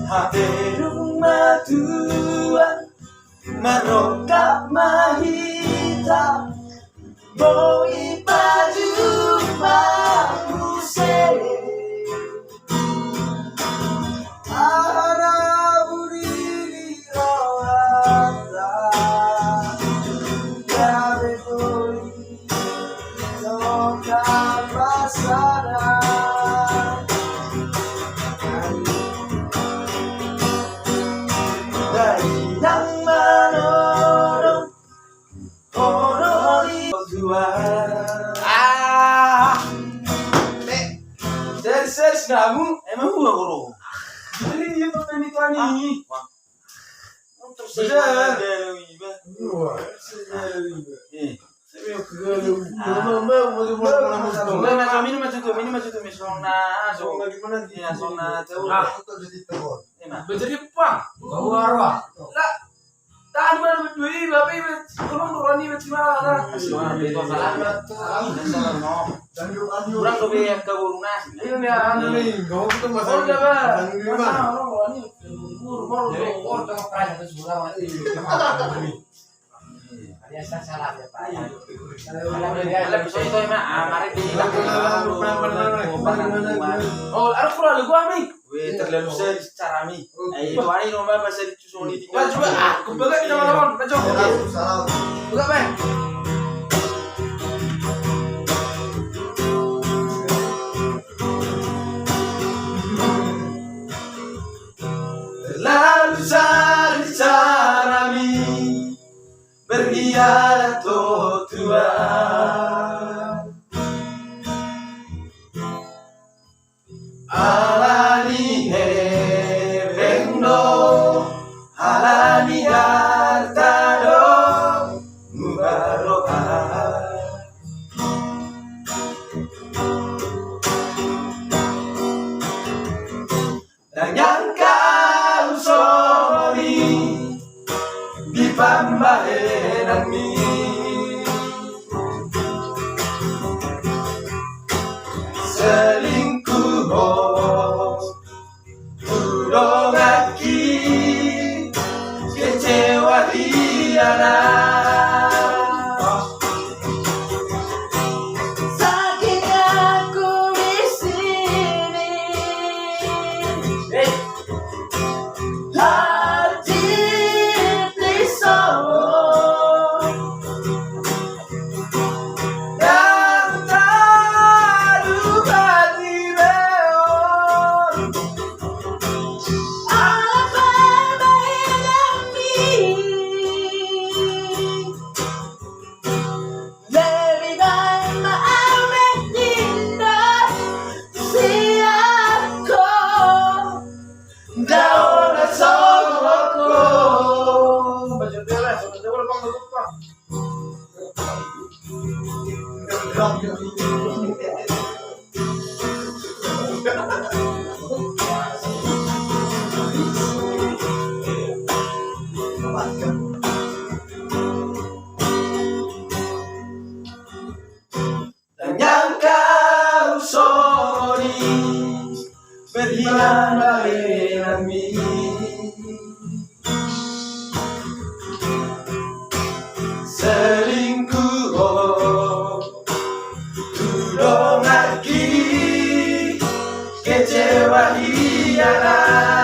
Hati rumah tua merokap mahita boi baju mabuse ada buri rawata gabe boi lokal pasara dari yang menolong honori dua serius kamu emang gua guru jadi dia pemain itu ani terus Jadi pang, bawa arwah. Lah, tahan mana berdui, bapak ibu, tolong dorani bagaimana? itu kurang lebih yang keburunan Ini nih, anu nih, Kamu itu oh masalah. coba, Masalah masa orang dorani, baru Jadi orang tengah perang itu sebelah mati. Ada salah ya Pak. Alam bisa itu emang mari di Oh, aku kurang lu gua nih. we terlalu serius secara mi itu ani nomor bahasa disusuni Wah, coba aku buka di teman-teman, baca. Salah. Buka, Bang. terlalu serius secara mi berkhianat Tuhan alani hebengdo alani hartado mubaroka dan yang kau sorry di pambaheran mi selingkuh tudong aki kecewa hianat saking aku di sini hati risau dan tahu hati beon apa bayi lebih baik maafkan indah siapku daun sogoko Baca dia lah, coba Bang, lupa. dan yang kau sorry berkhianat mi selingkuh tudong aki kecewa hianat